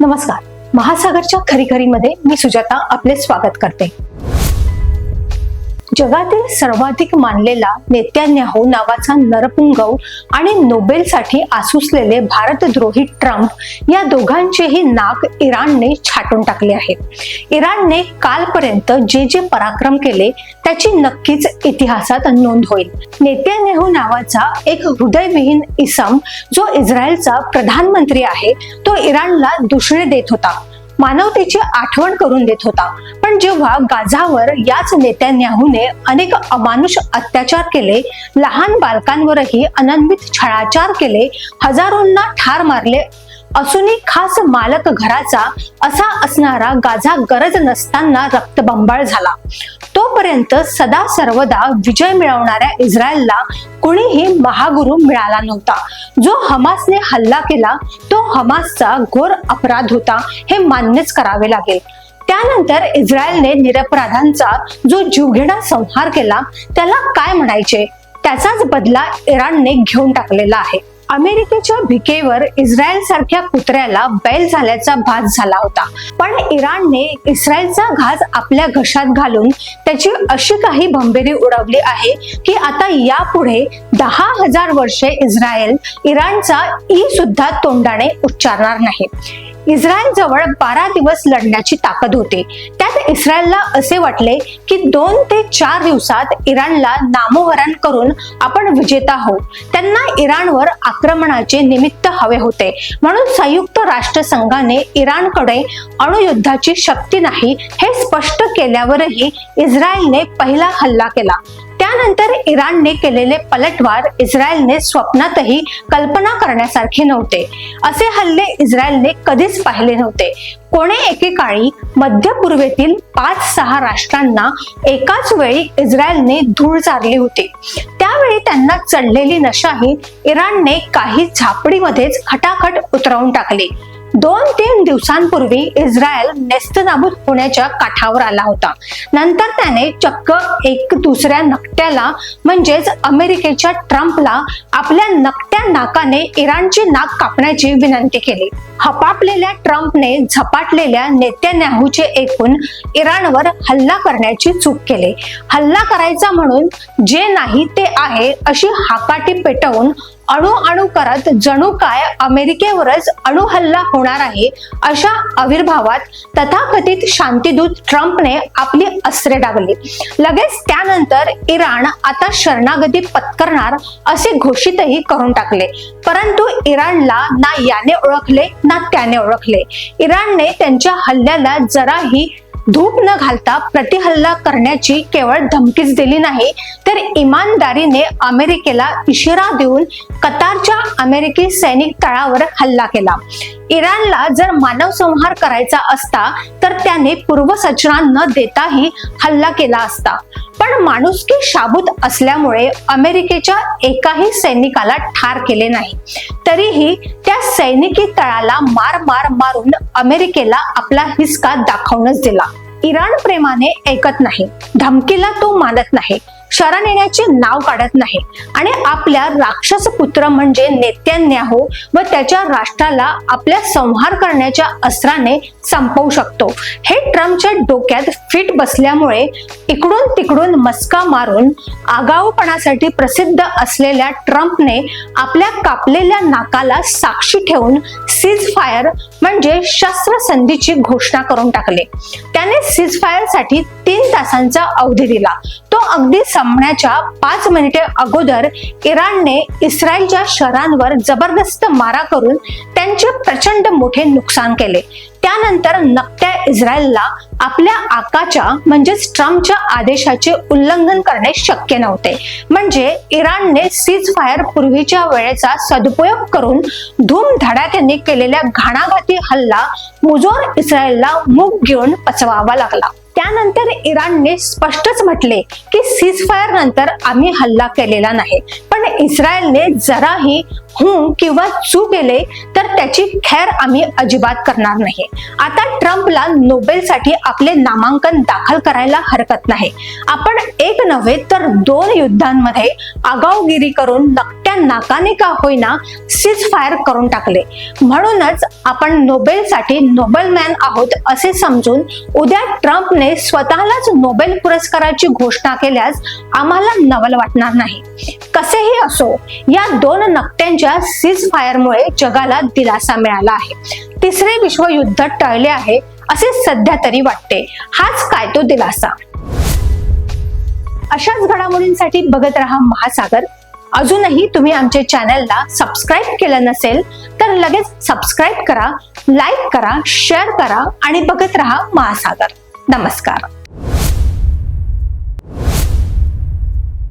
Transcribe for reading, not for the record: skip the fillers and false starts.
नमस्कार. महासागरच्या खरीखरीमध्ये मी सुजाता आपले स्वागत करते. जगातील सर्वाधिक मानलेला नेत्यान्याहू नावाचा नरपुंगव आणि नोबेलसाठी आसुसलेले भारतद्रोही ट्रम्प या दोघांचेही नाक इराणने छाटून टाकले आहे. इराणने कालपर्यंत जे जे पराक्रम केले त्याची नक्कीच इतिहासात नोंद होईल. नेत्यान्याहू नावाचा एक हृदयविहीन इसम जो इस्रायलचा प्रधानमंत्री आहे तो इराणला दूषणे देत होता, मानवतेची आठवण करून देत होता. पण जेव्हा गाझावर याच नेत्यान्याहूने अनेक अमानुष अत्याचार केले, लहान बालकांवरही अनन्वित छळाचार केले, हजारोंना ठार मारले असूनही खास मालक घराचा असा असणारा गाझा गरज नसताना रक्तबंबाळ झाला. तोपर्यंत सदा सर्वदा विजय मिळवणाऱ्या इस्रायलला कुणीही महागुरू मिळाला नव्हता. जो हमासने हल्ला केला तो हमासचा घोर अपराध होता हे मान्यच करावे लागेल. त्यानंतर इस्रायलने निरपराधांचा जो जीवघेणा संहार केला त्याला काय म्हणायचे, त्याचाच बदला इराणने घेऊन टाकलेला आहे. अमेरिकेच्या भिकेवर इस्रायल सारख्या कुत्र्याला बैल झाल्याचा भास झाला होता. पण इराणने इस्रायलचा घास आपल्या घशात घालून त्याची अशी काही भंबेरी उडवली आहे की आता यापुढे 10,000 वर्षे इस्रायल इराणचा ई सुद्धा तोंडाने उच्चारणार नाही. इस्रायल जवळ 12 दिवस लढण्याची ताकद होती. त्यात इस्रायलला असे वाटले की 2 ते 4 दिवसात इराणला नामोहरण करून आपण विजेता होऊ. त्यांना इराणवर आक्रमणाचे निमित्त हवे होते, म्हणून संयुक्त राष्ट्र संघाने इराणकडे अणुयुद्धाची शक्ती नाही हे स्पष्ट केल्यावरही इस्रायलने पहिला हल्ला केला. त्यानंतर इराणने केलेले पलटवार इस्रायलने स्वप्नातही कल्पना करण्यासारखे नव्हते. असे हल्ले इस्रायलने कधीच पाहिले नव्हते. कोणे एकेकाळी मध्य पूर्वेतील 5-6 राष्ट्रांना एकाच वेळी इस्रायलने धूळ चारली होती. त्यावेळी त्यांना चढलेली नशाही इराणने काही झापडीमध्येच खटाखट उतरवून टाकली. 2-3 दिवसांपूर्वी इस्रायल नेस्तनाबूत होण्याच्या काठावर आला होता. नंतर त्याने चक्क एक दुसऱ्या नकट्याला म्हणजेच अमेरिकेच्या ट्रम्पला आपल्या नकट्या नाकाने इराणची नाक कापण्याची विनंती केली. हपापलेल्या ट्रम्पने झपाटलेल्या नेत्यान्याहूचे ऐकून इराणवर हल्ला करण्याची चूक केली. हल्ला करायचा म्हणून जे नाही ते आहे अशी हाकाटी पेटवून अणू करत जणू काय अमेरिकेवरच अणुहल्ला होणार आहे अशा आविर्भावात तथाकथित शांतीदूत ट्रम्पने आपली अस्त्रे डागली. लगेच त्यानंतर इराण आता शरणागती पत्करणार असे घोषितही करून टाकले. परंतु इराणला ना याने ओळखले ना त्याने ओळखले. इराणने त्यांच्या हल्ल्याला जराही धूप न घालता प्रतिहल्ला करण्याची केवळ धमकीच दिली नाही, तर इमानदारीने अमेरिकेला इशारा देऊन कतारच्या अमेरिकी सैनिक तळावर हल्ला केला. इराणला जर मानवसंहार करायचा असता तर त्याने पूर्वसूचना न देताही हल्ला केला असता. पण माणुसकी शाबूत असल्यामुळे अमेरिकेच्या एकाही सैनिकाला ठार केले नाही. तरीही त्या सैनिकी तळाला मार मारून अमेरिकेला आपला हिसका दाखवूनच दिला. इराण प्रेमाने ऐकत नाही, धमकीला तो मानत नाही, शरण येण्याचे नाव काढत नाही आणि आपल्या राक्षस पुत्र म्हणजे नेत्यान्याहू व त्याच्या राष्ट्राला आपल्या संहार करण्याच्या अस्त्राने संपवू शकतो हे ट्रम्पच्या डोक्यात फिट बसल्यामुळे इकडून तिकडून मस्का मारून आगाऊपणासाठी प्रसिद्ध असलेल्या ट्रम्पने आपल्या कापलेल्या नाकाला साक्षी ठेवून सीज फायर म्हणजे शस्त्रसंधीची घोषणा करून टाकले. त्याने सीज फायर साठी 3 तासांचा अवधी दिला. तो अगदी संपण्याच्या 5 मिनिटे अगोदर इराणने इस्रायलच्या शहरांवर जबरदस्त मारा करून त्यांचे प्रचंड मोठे नुकसान केले. त्यानंतर नकट्या इस्रायलला आपल्या आकाच्या म्हणजेच ट्रम्पच्या आदेशाचे उल्लंघन करणे शक्य नव्हते. म्हणजे इराणने सीज फायर पूर्वीच्या वेळेचा सदुपयोग करून धूमधडाक्याने केलेल्या घाणाघाती हल्ला मुजोर इस्रायलला मूग घेऊन पचवावा लागला. त्यानंतर इराणने स्पष्टच म्हटले की सीजफायर नंतर आम्ही हल्ला केलेला नाही, पण इस्रायलने जराही किंवा चू केले तर त्याची खैर आम्ही अजिबात करणार नाही. आता ट्रम्पला नोबेलसाठी आपले नामांकन दाखल करायला हरकत नाही. आपण एक नव्हे तर 2 युद्धांमध्ये आगाऊगिरी करून नकट्या त्या नाकाने का होईना सीज फायर करून टाकले. म्हणूनच आपण नोबेलसाठी नोबेलमॅन आहोत असे समजून उद्या ट्रम्पने स्वतःलाच नोबेल पुरस्काराची घोषणा केल्यास आम्हाला नवल वाटणार नाही. कसेही असो, या 2 नकट्यांच्या सीज फायरमुळे जगाला दिलासा मिळाला आहे. तिसरे विश्वयुद्ध टळले आहे असे सध्या तरी वाटते. हाच काय तो दिलासा. अशाच घडामोडींसाठी बघत रहा महासागर. अजूनही तुम्ही आमच्या चॅनलला सबस्क्राईब केलं नसेल तर लगेच सबस्क्राईब करा, लाईक करा, शेअर करा आणि बघत रहा महासागर. नमस्कार.